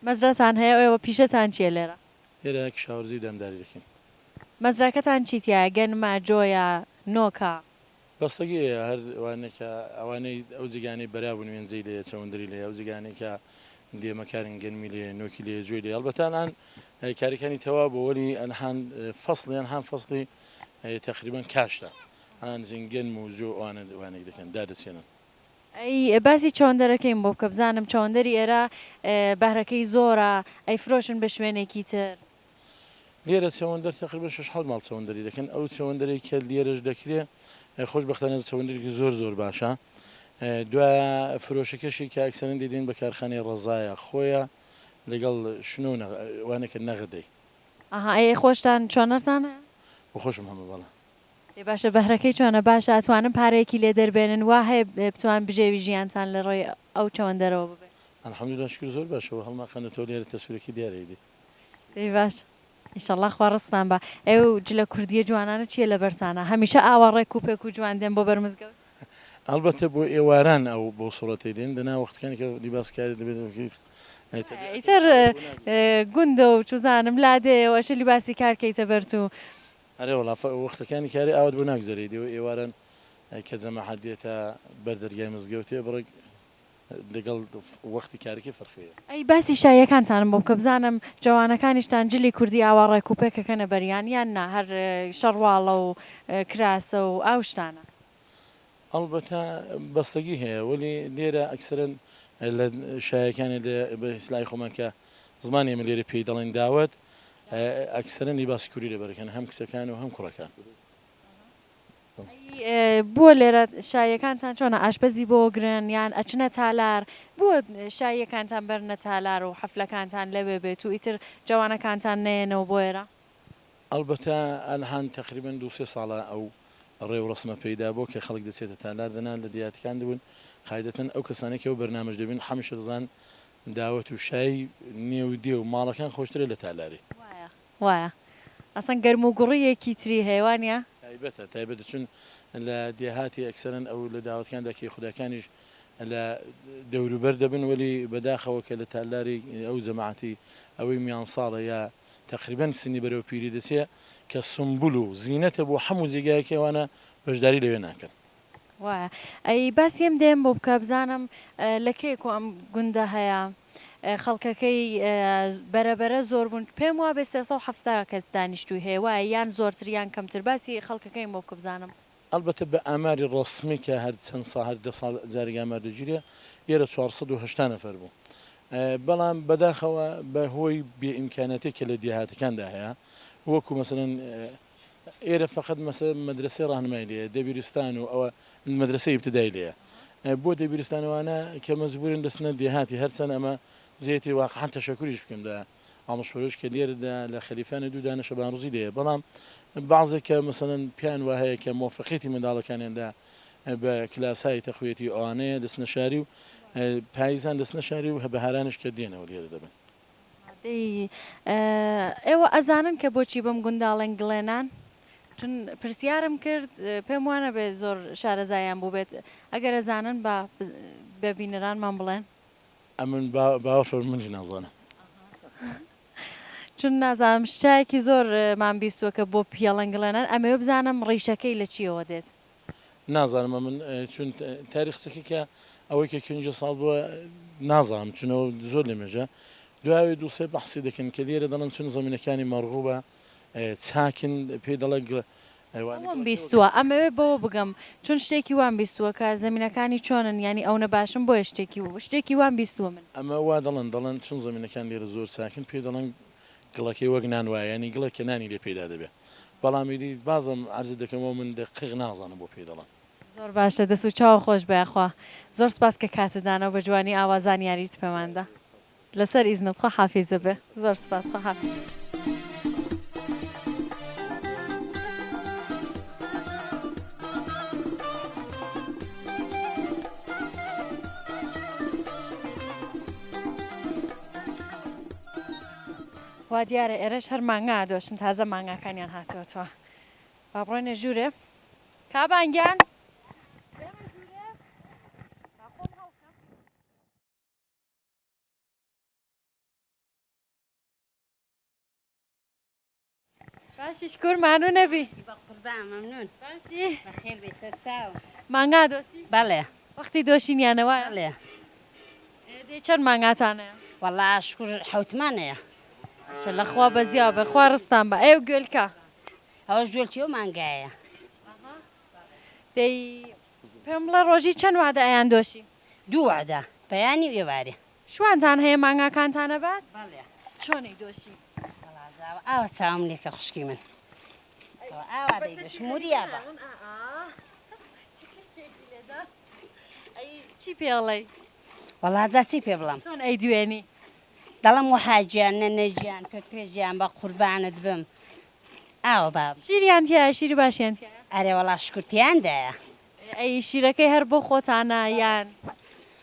مەزراتان هەیە ئێوە پیشەتان چیە لێرە لێرە کشاوەرزی دەمداری دەکەین مەزراکەتان چیتیە گەنمە جۆیە نۆکە بەستگی هەر وانێکە ئەوانەی ئەو جگانەی بەرابوون وێنجەی لێ چەوەندری لێ ئەو جگانێکە دێمەکارن گەنمی لێ نۆکی لێ جوێی لێ هەڵبەتانان کاریەکانی تەوا بۆ وەلی ئەنهان فەصلیان هەم فەصلی تقریبا کاشتە ئەان گەنم و زۆ وانێک دەکەن دادەچێنن ئەی باسی چۆندەرەکەیم بۆ بکە بزانم چۆندەری ئێرە بەهرەکەی زۆرە ئەی فرۆشن بە شوێنێکی تر لێرە چەوەندەر تقریبا 6 ماڵ چەوەندەری دەکەن ئەو چەوەندەرێک کە لێرەش دەکرێت خۆشبەختانە چەوەندێکی زۆر زۆر باشە دوایە فرۆشەکەشی کە ئەکسەرن دێدێن بە کارخانەی ڕزایە خۆیە لەگەڵ شنو وانێکە نەغدەی ئاها ئەی خۆشتان چۆنەرتانە بە خۆشم هەمە بەڵە دێ باشە بەهرەکەی چۆنە باشە ئەتوانم پارەیەکی لێ دەربێنن وا هەیە بتوان بژێوی ژیانتان لە ڕۆی ئەو چەوەندەرەوە ببێت الحەمدوللا شکر زۆر باشەوە هەڵماخەنەوە لێرە تەسوورێکی دیارەیدی دەی باش ئینشەڵڵا خوا ڕستان بە ئێوە جلە کوردیە جوانانە چییە لە بەرتانە هەمیشە ئاوەڕێک و پێک و جوان دێن بۆ بەرمزگەوت البته بۆ ئێواران ئەو بۆ سوڵەتی دێن دەنا وەختەکانی کە لیباسکاری دەبێت ئیتر گوندە و چوزانم لادێەوەشە لیباسی کارکەیتە بەرت و ئەرێ وڵا وەختەکانی کاری ئاوت بۆ ناگزەری دێەوە ئێواران کە جەماعەت دێتە بەر دەرگای مزگەوتێ بڕێک لەگەڵ وەختی کارێکی فەرقەیە ئەی باسی شایەکانتانم بۆ بکە بزانم جوانەکانیشتان جلی کوردی ئاوەڕێک و پێکەکەنە بەریان یان نا هەر شەڕواڵە و کراسە و ئاو شتانە ئەڵبەتە بەستگی هەیە وەلی لێرە ئەکسەرن لە شایەکانی بە ئیسلای خۆمان کە زمانی ئێمە لێرە پێی دەڵێن داوت ئەکسەرن لیباسی کوردی لەبەرەکەن هەم کچەکان و هەم کوڕەکان بۆ لێرە شایەکانتان چۆنە ئاشپەزی بۆ گرن یان ئەچنە تالار بۆ شایەکانتان بەرنە تالار و حەفلەکانتان لەوێ بێت و ئیتر جوانەکانتان نێنەوە بۆ ئێرە ئەلبەتە ئەنهان تقریبا 2-3 ساڵە ئەو ڕێو ڕسمە پەیدا بۆ کە خەڵک دەچێتە تالار دەنان لە دیاتەکان دەبوون قاعدەتەن ئەو کەسانێکی ئەو بەرنامەش دەبین هەمیشە دەزان داوەت و شای نێودێ و ماڵەکان خۆشترە لە تالاری وایە ئەسەن گەرم و گوڕیەکی تری هەیوانە تایبەتە چون لە دێهاتی ئەکسەرن ئەو لە داوەتکاندا کە خوداکانیش لە دەوروبەر دەبن وەلی بەداخەوە کە لە تالاری ئەو جەماعەتی ئەوەی میان ساڵە یا تقریبا سنی بەرەو پیری دەچێ کە سمبول و زیینەتە بۆ هەموو جێگایەکەوانە بەشداری لەوێ ناکەن وایە ئەی باسیم دێم بۆ بکە بزانم لە کێک و ئەم گوندە هەیە خەڵکەکەی بەرەبەرە زۆر بوون پێم وا بێ 370 کەس دانیشتوی هەیە وایە یان زۆرتر یان کەمتر باسی خەڵکەکەی بۆ بکە بزانم ئەلبەتە بە ئاماری ڕسمی کە هەر چەند سا هەر 10 ساڵ جارێک ئامار دەگیرێ ئێرە 480 نەفەر بوو بەڵام بەداخەوە بە هۆی بێئیمکانەتێک کە لە دیهاتەکاندا هەیە وەکو مەسەن ئێرە فقط مەسە مەدرسەی ڕاهنمای لێە دەبیرستان و ئەوە مەدرسەی ابتدایی لێە بۆ دەبیرستانەوانە کە مەجبورن دەستنە دێهاتی هەرچەند ئەمە زیەتی واقعا تەشەکوریش بکەم دا ئامۆژپەرۆش کە لێرەدا لە خەلیفانە دوو دانە شەبانڕوزی لێیە بەڵام بعضێک کە مەسەن پیان وهەیە کە مۆفەقێتی منداڵەکانیاندا بە کلاسای تەخوێتی ئەوانەیە دەستنە شاری و پاییزان دەستنە شاری و بەهارانش کە دێنەوە لێرە دەبن. ئێوە ئەزانن کە بۆچی بەم گونداڵێن گڵێنان چون پرسیارم کرد پێم وانە بێ زۆر شارەزایان بوو بێت ئەگەر ئەزانن بە ببینەرانمان بڵێن ئەمن باوەڕ منی نازانم چون نازانم شتایەکی زۆر مان بیستووە کە بۆ پیاڵەنگڵێنان ئەمەوە بزانم ڕیشەکەی لە چیەوە دێت نازانم من چون تاریخسەکە کە ئەوەی کە کەنج ساڵ بووە نازانم چونەوە زۆر لێمێژە دوای دووسێ بەحسی دەکەن کە لێرە دەڵن چون زمینەکانی مەڕغوبە چاکن پێ دەڵە وام بیستووە ئەمەوێ بەوە بگەم چون شتێکی وان بیستووە کە زمینەکانی چۆنن ینی ئەو نەباشم بۆ شتێکی وان بیستووە من ئەمە وا دەڵن چون زمینەکان لێرە زۆر چاکن پێ دەڵن گڵەکەی وەک نان وایە ینی گڵە کە نانی لێ پێدا دەبێت بەڵامیری بازم عرض دەکەمەوە من دقیق نازانم بۆ پێ دەڵن زۆر باشە دەست و چاوە خۆش بەیخوا زۆر سپاس کە کاتدانەوە بە جوانی ئاوازان یاریت پەماندا لەسەر ئیزنت خۆ حافیزە بێ زۆر سپاس خۆ حافیز وا دیارە ئێرەش هەر مانگا دۆشن تازە مانگاکانیان هاتەوەتەوە با بڕۆینە ژوورێ کابانگیان باشی شکورمانوو نەبی ممنون باشی بەخێر بێ سەر چاو مانگا دۆشی بەڵێ وەختی دۆشینیانەوە بەڵێ دێ چەند مانگاتانەیە وەڵا شکر حوتمانەیە شە لەخوا بەزیا بەخوا ڕستان بە ئێو گوێلکە ئەوەش جوێلکی و مانگایە دەی پێم بڵێ ڕۆژی چەند وادە ئەیان دۆشی دوو وعدە بەیانی و ئێوارێ شوانتان هەیە مانگاکانتانە بات بەڵێ چۆنی دۆشی ئاوە چاوم لێکە خوشکی من ئاوا دەیدۆش موریە بە چی پێڵێ وەڵا جا چی پێ بڵم چۆن ئەی دوێنی دەڵم و حاجیان نەنەجیان پێژیان بە قوربانت بم ئاوە باب شیریان تایە شیری باشیان تایە ئەرێ وەڵا شکورتیاندایە ئەی شیرەکەی هەر بۆ خۆتانە یان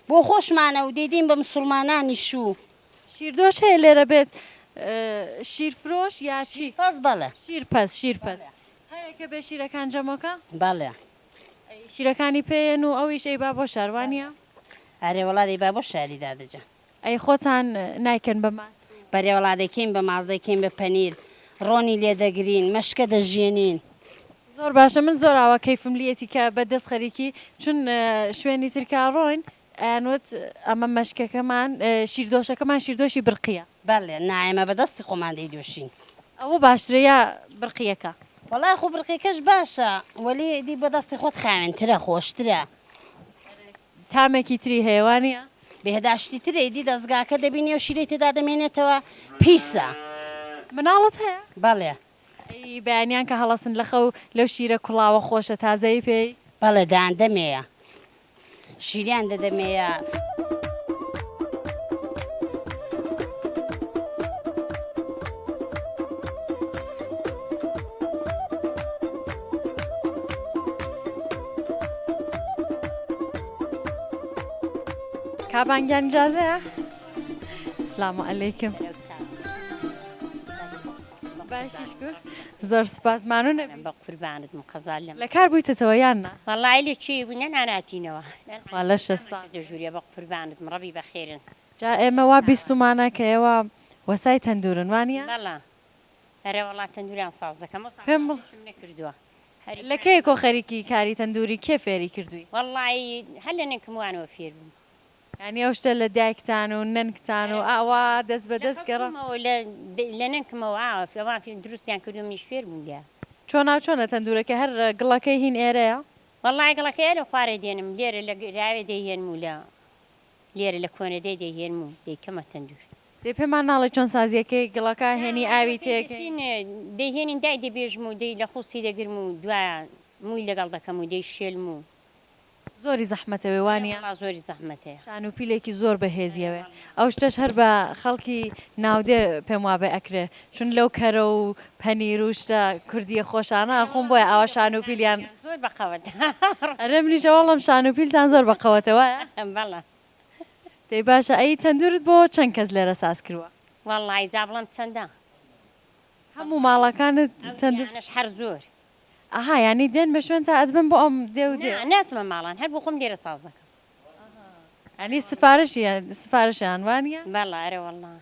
بۆ خۆشمانە و دەیدین بە مسلمانانی شوو شیردۆش هەیە لێرە بێت شیرفرۆش یا چی پەس بەڵێ شیرپەس هەیە کە بێ شیرەکان جەمۆکە بەڵێ شیرەکانی پێیەن و ئەویش ئەی با بۆ شاروانە ئەرێ وڵا دەی با بۆ شاریدا دەجە ئەی خۆتان نایکەن بە ماس بەرێ وڵا دەکەین بە ماز دەکەین بە پەنیر ڕۆنی لێ دەگرین مەشکە دەژێنین زۆر باشە من زۆر ئاوا کەیفم لیەتی کە بەدەست خەریکی چون شوێنی ترکا ڕۆین ئەیانوت ئەمە مەشکەکەمان شیردۆشەکەمان شیردۆشی برقیە بەڵێ نایمە بەدەستی خۆمان دەیدۆشین ئەوە باشترەیە برقیەکە وەڵای خۆ برقیەکەش باشە وەلی دی بەدەستی خۆت خاوێنترە خۆشترە تامێکی تری هەیەوانە بێهداشتی ترێ دی دەستگاکە دەبینی و شیرەی تێدا دەمێنێتەوە پیسە مناڵت هەیە بەڵێ ئەی بەیانیان کە هەڵەسن لە خەو لەو شیرە کوڵاوە خۆشە تازایی پێی بەڵێ دان دەمەیە شیریان دەدەمەیە کابانگیان جازەیە سلام عەلیکم باشی شکر زۆر سپاسمانوو نەبی بە قوربانت مقەزالم لە کار بوویتەوە یاننا وەڵای لێکوێ بوو ناناتینەوە وا لە 6 ساڵ دەژوریە بە قوربانت مڕەبی بەخێرن جا ئێمە وا بیستمانە کە ئێوە وەسای تەندورن وانە بەڵا هەرێ وڵات تەندوریان ساز دەکەم پێم نەکردووە لە کەی کۆ خەریکی کاری تەندوری کێ فێری کردووی وەڵی هەر لە نێکم وانەوە فێر بووم ینی ئەو شتە لە دایکتان و نەنگتان و ئاوا دەست بەدەست گەڕ لە نەنکمەوە ئاوە ئەوان دروستیان کردو منیش فێر بووم لە چۆنا چۆنە تەندورەکە هەر گڵەکەی هین ئێرەیە وەڵای گڵەکە ئێرە خوارێ دێنم لێرە لە راوێ دەیهێنم و لێرە لە کۆنەدەی دەیهێنم و دەیکەمە تەندور دێ پێمان ناڵێ چۆن سازیەکەی گڵەکە هێنی ئاوی تێکەی دەیهێنین دای دەبێژم و دەی لە خوسی دەگرم و دوایە مووی لەگەڵ دەکەم و دەی شێلم و زۆری زەحمەتەوەی وانە زۆری زەحمەتەیە شان و پیلێکی زۆر بەهێزیەوە ئەو شتەش هەر بە خەڵکی ناودێ پێم وابێ ئەکرێ چون لەو کەرە و پەنیر و شتە کوردیە خۆشانە خۆم بۆیە ئەوە شان و پیلیان زۆر بەقەوەت ئەرە منیشەوەڵم شان و پیلتان زۆر بەقەوەتەوەە بەڵە دەی باشە ئەی تەندورت بۆ چەند کەس لێرە ساز کردووە وەڵی جا بڵم چەندە هەموو ماڵەکانت تەندور هەر زۆر ئاها ینی دێن بە شوێن تا ئەدبم بۆ ئەم دێ و دێ ناسمە ماڵان هەر بۆ خۆم لێرە ساز دەکەم ئەنی سفارشیان وانە بەڵە ئەرە وەڵا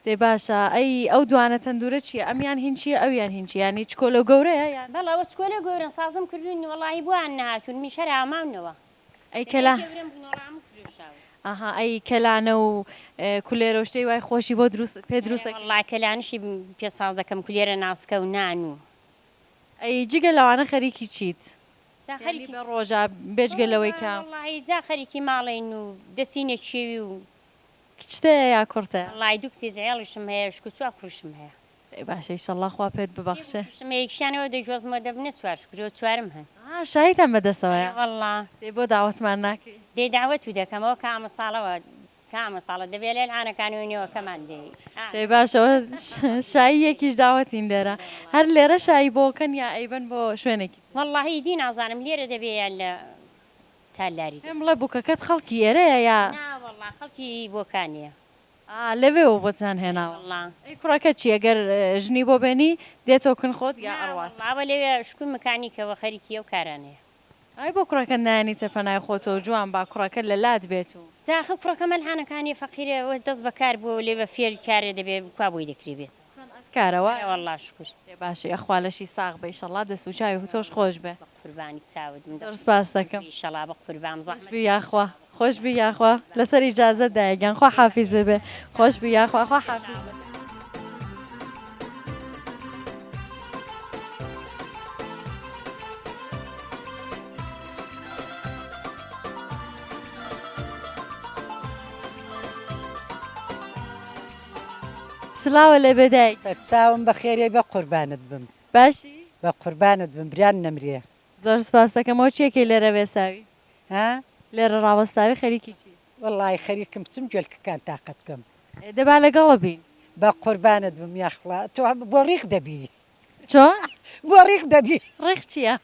دێ باشە ئەی ئەو دوانە تەندورە چییە ئەمیان هینچیە ئەویان هینچی ینی چکۆلە گەورەیە یان بەڵە ئەوە چکۆلە گەورن سازم کردوین وەڵی بۆیان نهاتون میشەر ئاماونەوە ئەی کەلا ئاها ئەی کەلانە و کولێرە و شتەی وای خۆشی بۆ پێ دروستە وەڵی کەلانشی پێ ساز دەکەم کولێرە ناسکە و نان و ئەی جگە لەوانە خەریکی چیت خەریکی بە ڕۆژە بێجگەلەوەی کا جا خەریکی ماڵین و دەسینە چێوی و کچتەیە یا کورتە لای دوو کسی جێڵیشم هەیە شکو چوار کوشم هەیە باشەی شەڵڵا خوا پێت ببەخشێ شمەیەکشانەوە دەیجۆزمە دەبنێ چوار شکرۆ چوارم هەن شایتان بەدەستەوەە وەڵا دێ بۆ داوەتمان ناکەی دێ داوەت و دەکەمەوە کامە ساڵەوە کامە ساڵە دەبێت لێن ئاەکانەوەینەوە کەمان دێ باشەوە شایی یەکیش داوەتین دێرە هەر لێرە شایی بۆکەن یا ئەیبەن بۆ شوێنێکی وەڵی دی نازانم لێرە دەبێت لە تالاری پێم بڵێ بووکەکەت خەڵکی ئێرەیە یا وەڵا خەڵکی بۆکانیە لەوێەوە بۆتان هێناوە ئەی کوڕەکە چی ئەگەر ژنی بۆ بێنی دێتۆ کن خۆت یا ئەڕوات ئاوە لەوێ شکوی مکانیکەوە خەریکی ئەو کارانەیە ئای بۆ کوڕەکە نانی تەپەنای خۆتەوە جوان با کوڕەکە لە لات بێت و جاخە کوڕەکە مەلحانەکانی فەقیرەوە دەست بەکار بۆ لێ بە فێر کارێ دەبێت بکوا بۆی دەکری بێت کارەوە وەڵا شکر باشی ئەخوالەشی ساغ بە ئیشەڵا دەست و چاوی و تۆش خۆش بێ قوربانی چاوت زۆر سپاس دەکەم ئیشەڵا بە قوربان زەحمەت بی یاخوا خۆش بی یاخوا لەسەر ئیجازە دایگەن خوا حافیزە بێ خۆش بی یاخوا خوا حافیز بێ سلاوە لێ بێدایک سەرچاوم بە خێرێ بە قوربانت بم باشی بە قوربانت بم بریان نەمرێ زۆر سپاس دەکەمەوە چیەکەی لێرە وێساوی ها لێرە ڕاوەستاوی خەریکی چی وەڵی خەریکم بچم جوێلکەکان تااقەت بکەم دەبا لەگەڵە بین بە قوربانت بم یاخڵا تۆ بۆ ڕیخ دەبی چۆن بۆ ڕیخ دەبی ڕێخ چییە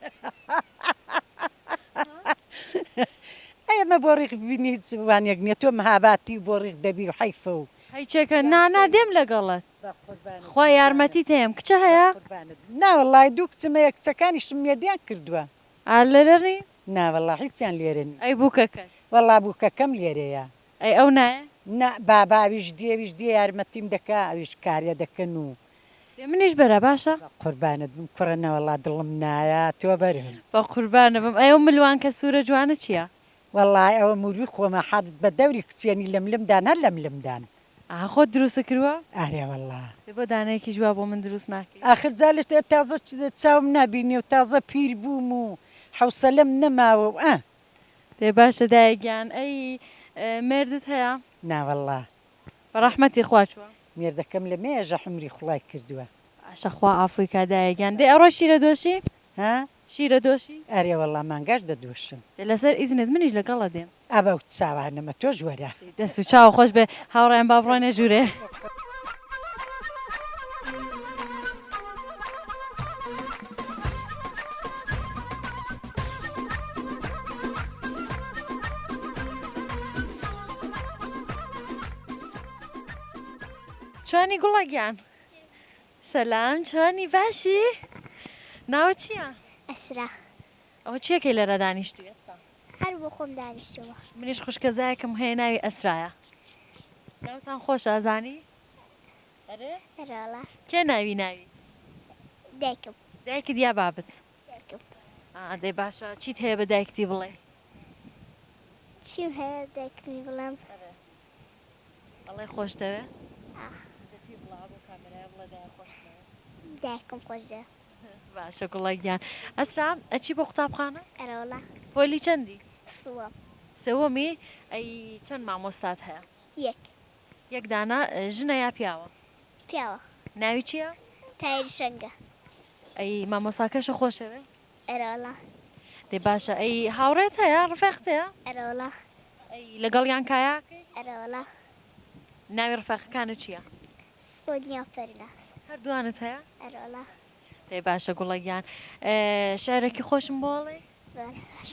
ئەمە بۆ ڕیخ ببینی وانێک نیە تۆ مەهاباتی بۆ ڕیخ دەبی و حیفە و هەیچێکە نانا دێم لەگەڵت خوا یارمەتی تێم کچە هەیە ناوەڵای دوو کچمەیە کچەکانیشتم مێدیان کردووە لەرەڕی ناوەڵا هیچیان لێرن ئەی بووکەکە وەڵا بووکەکەم لێرەیە ئەی ئەو نایە باباویش دێویش دێ یارمەتیم دەکا ئەویش کارە دەکەن و منیش بەرە باشە قوربانت بم کوڕە نەوەڵا دڵم نایە تۆ بەرن بە قوربانە بم ئەو ملوان کە سوورە جوانە چییە وەڵای ئەوە موروی خۆمە حادت بە دەوری کچێنی لەملمدان هەر لەملمدان خۆت دروستە کردووە ئارێ وەڵا بۆ دانەیەکی جووا بۆ من دروست ناکەی ئاخر جالش تازە چاوم نبینی و تازە پیر بووم و حوسەلەم نەماوە و دێ باشە دایگیان ئەی مردت هەیە ناوەڵا بەڕەحمەتی خواچووە مێردەکەم لە مێژە حمری خوڵای کردووە ئاشەخوا ئافوی کادایگیان دێ ئەڕۆ شیرە دۆشی ها شیرە دۆشی ئەرێ وەڵا مانگاش دەدۆشم لەسەر ئیزنت منیش لەگەڵە دێم ئەبە چاوانەمە تۆ ژوەرە دەست و چاو خۆش بێ هاوڕێن با بڕۆنێ ژوورێ چۆنی گوڵەگیان سەلام چۆنی باشی ناوە چییە؟ ئەسرا ئەوە چیەکەی لەرە دانیشتوی هەر بۆ خۆم دانیشتەوە منیش خوشکەزایەکم هەیە ناوی ئەسرایە ناوتان خۆش ئازانی؟ هەرڵا کێ ناوی دایکم دایکت یا بابت؟ دایکم دەی باشە چیت هەیە بە دایکتی بڵێ؟ چیم هەیە دایکمی بڵێم بەڵێ خۆشتەوێ؟ دایکم خۆشە باشە گوڵەگیان ئەسرا ئەچی بۆ قوتابخانە؟ ئەرەوڵا پۆلی چەندی؟ سووە سەوەمی ئەی چەند مامۆستات هەیە؟ یەک یەک دانا ژنە یا پیاوە پیاوە ناوی چییە؟ تایر شەنگە ئەی مامۆساکەشە خۆشەوێ ئەرەوەڵا دێ باشە ئەی هاوڕێت هەیە ڕفێقت هەیە ئەرەوەڵا ئەی لەگەڵیان کایاکەی ئەرەوەڵا ناوی ڕفێقەکانت چییە؟ سۆنیا فەریناس هەردووانت هەیە؟ ئەرەوەڵا دێ باشە گوڵەگیان شارێکی خۆشم بۆڵێ؟ باش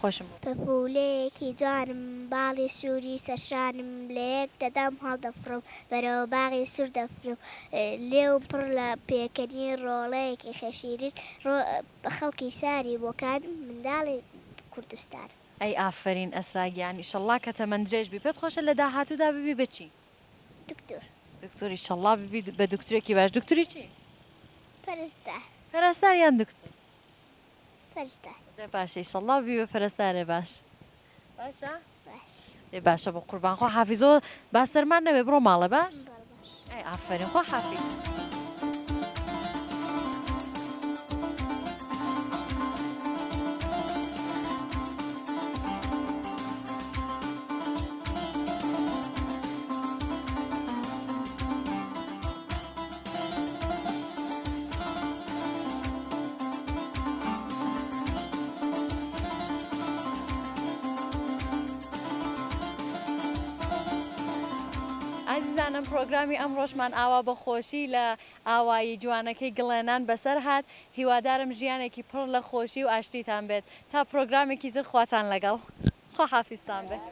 خۆشم بۆ پەپولەیەکی جوانم باڵی سووری سەرشانم لە یەک دەدام هەڵدەفڕم بەرەوە باغی سوور دەفرم لێو پڕ لە پێکەنی ڕۆڵەیەکی خەشیرین بە خەڵکی ساری بۆکان منداڵی کوردستان ئەی ئافرین ئەسراگیان ئیشەڵڵا کە تەمەند درێژ بی پێت خۆشە لە داهاتوودا ببی بچی دکتۆر دکتۆری شەڵڵا ببی بە دکتورێکی باش دکتوری چی؟ پەرستار پەرستار یان دکتۆر؟ پەرستار دێ باشە ئیشەڵڵا ببی بە پەرستارێ باش باشە؟ باش دێ باشە بۆ قوربان خۆ حافیزۆ با سەرمان نەبێ بڕۆ ماڵە باش؟ باش ئەی ئافرین خۆ حافیز ئازیزانم پرۆگرامی ئەم ڕۆژمان ئاوا بەخۆشی لە ئاوایی جوانەکەی گڵێنان بەسەر هات هیوادارم ژیانێکی پڕ لە خۆشی و ئاشتیتان بێت تا پرۆگرامێکی زر خواتان لەگەڵ خۆ حافیزتان بێت